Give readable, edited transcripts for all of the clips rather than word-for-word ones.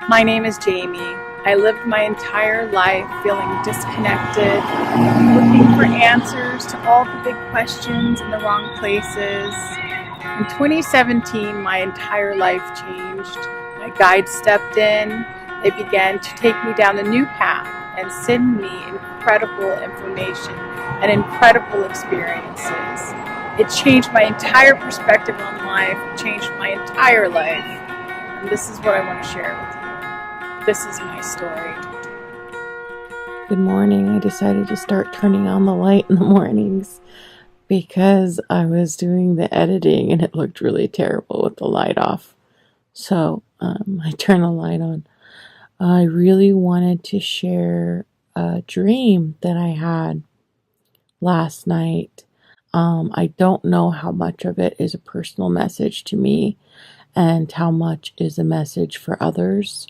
My name is Jaime. I lived my entire life feeling disconnected, looking for answers to all the big questions in the wrong places. In 2017, my entire life changed. My guide stepped in. They began to take me down a new path and send me incredible information and incredible experiences. It changed my entire perspective on life, it changed my entire life. And this is what I want to share with you. This is my story. Good morning. I decided to start turning on the light in the mornings because I was doing the editing and it looked really terrible with the light off. So I turned the light on. I really wanted to share a dream that I had last night. I don't know how much of it is a personal message to me and how much is a message for others.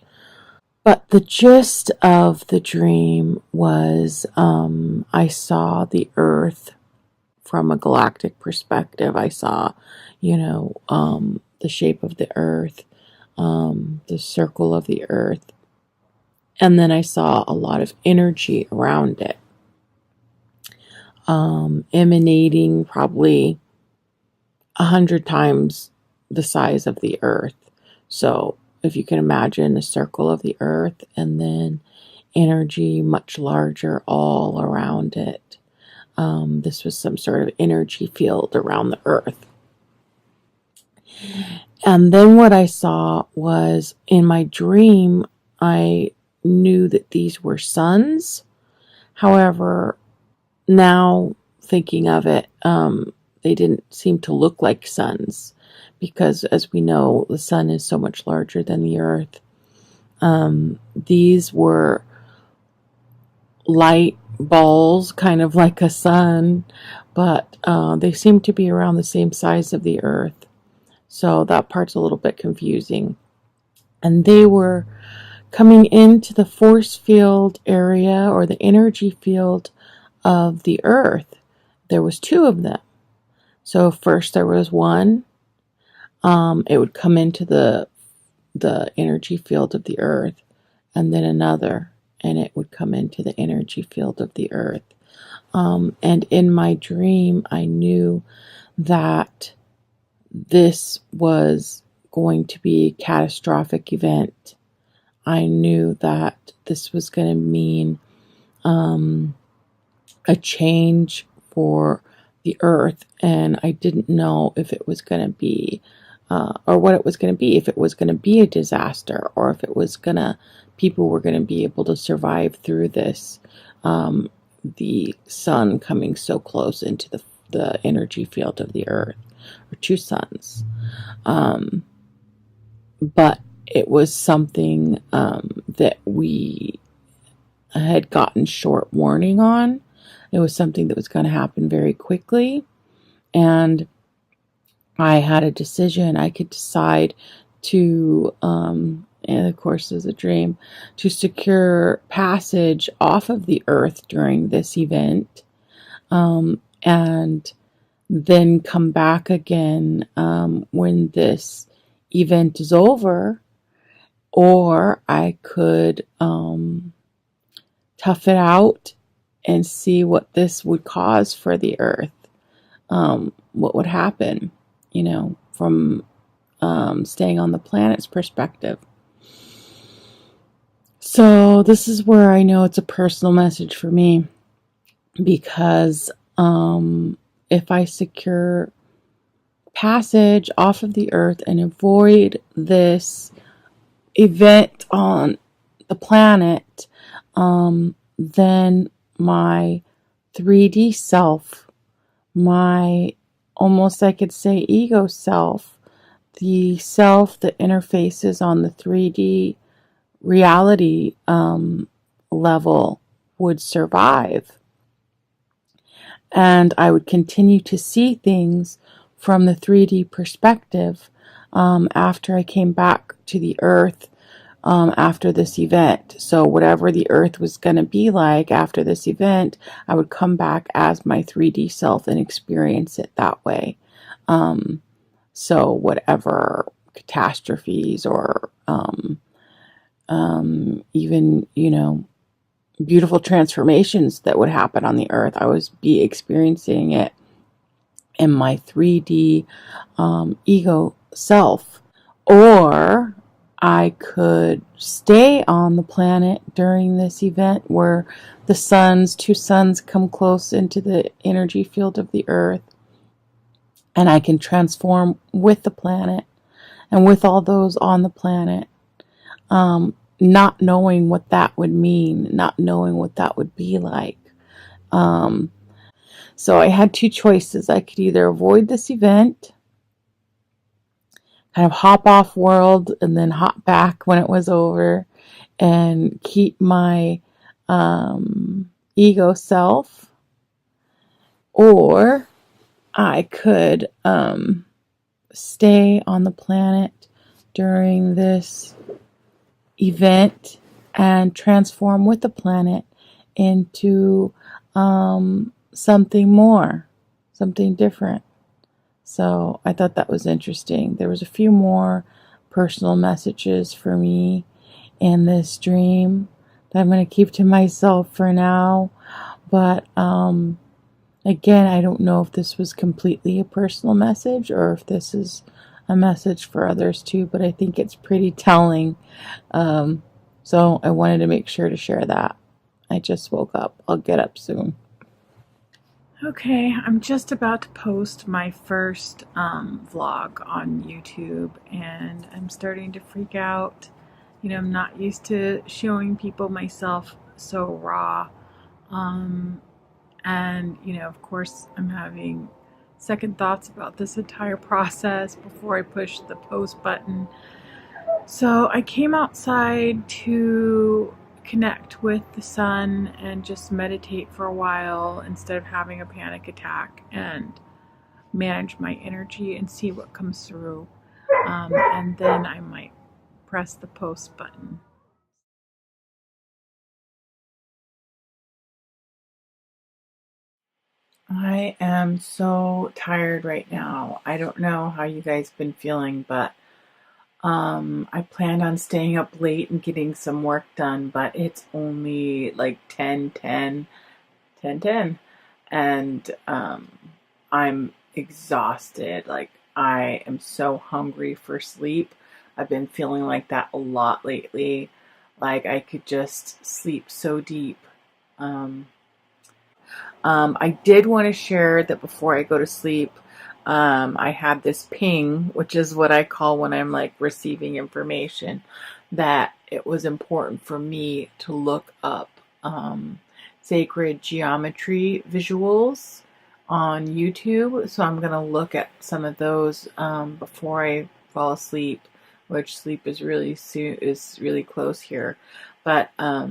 But the gist of the dream was I saw the earth from a galactic perspective. I saw, the shape of the earth, the circle of the earth. And then I saw a lot of energy around it, emanating probably 100 times the size of the earth. So if you can imagine a circle of the earth and then energy much larger all around it. This was some sort of energy field around the earth. And then what I saw was in my dream, I knew that these were suns. However, now thinking of it, they didn't seem to look like suns. Because as we know, the sun is so much larger than the earth. These were light balls, kind of like a sun, but they seem to be around the same size of the earth. So that part's a little bit confusing. And they were coming into the force field area or the energy field of the earth. There was two of them. So first there was one. It would come into the energy field of the earth, and then another, and it would come into the energy field of the earth. And in my dream, I knew that this was going to be a catastrophic event. I knew that this was going to mean a change for the earth, and I didn't know if it was going to be or what it was going to be, if it was going to be a disaster or if it was people were going to be able to survive through this, the sun coming so close into the energy field of the earth, or two suns. But it was something that we had gotten short warning on. It was something that was going to happen very quickly, and I had a decision. I could decide to, and of course as a dream, to secure passage off of the earth during this event, and then come back again when this event is over, or I could tough it out and see what this would cause for the earth, what would happen, from staying on the planet's perspective. So this is where I know it's a personal message for me, because if I secure passage off of the earth and avoid this event on the planet, then my 3D self, my almost I could say ego self, the self that interfaces on the 3D reality level, would survive. And I would continue to see things from the 3D perspective after I came back to the earth after this event. So whatever the earth was going to be like after this event, I would come back as my 3D self and experience it that way. So whatever catastrophes or even, beautiful transformations that would happen on the earth. I was be experiencing it in my 3D ego self. Or I could stay on the planet during this event where the two suns come close into the energy field of the earth, and I can transform with the planet and with all those on the planet, not knowing what that would mean, not knowing what that would be like. So I had two choices. I could either avoid this event, kind of hop off world and then hop back when it was over, and keep my ego self, or I could stay on the planet during this event and transform with the planet into something more, something different. So I thought that was interesting. There was a few more personal messages for me in this dream that I'm going to keep to myself for now. But again, I don't know if this was completely a personal message or if this is a message for others too, but I think it's pretty telling. So I wanted to make sure to share that. I just woke up. I'll get up soon. Okay, I'm just about to post my first vlog on YouTube, and I'm starting to freak out. I'm not used to showing people myself so raw. And, of course, I'm having second thoughts about this entire process before I push the post button. So I came outside to connect with the sun and just meditate for a while instead of having a panic attack, and manage my energy and see what comes through. And then I might press the post button. I am so tired right now. I don't know how you guys been feeling, but I planned on staying up late and getting some work done, but it's only like 10:10, and I'm exhausted. Like, I am so hungry for sleep. I've been feeling like that a lot lately. Like, I could just sleep so deep. I did want to share that before I go to sleep, I had this ping, which is what I call when I'm like receiving information, that it was important for me to look up sacred geometry visuals on YouTube. So I'm going to look at some of those before I fall asleep, which sleep is really close here. But I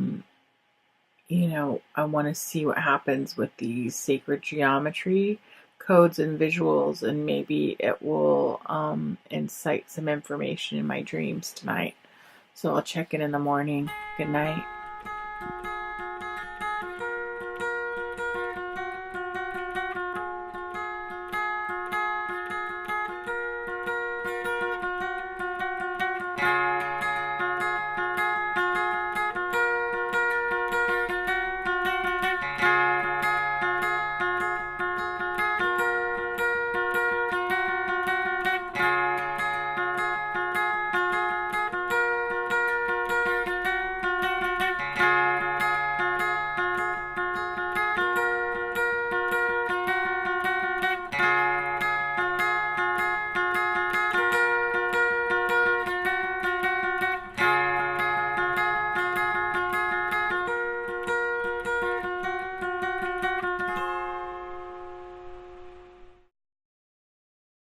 want to see what happens with these sacred geometry codes and visuals, and maybe it will incite some information in my dreams tonight. So I'll check in the morning. Good night.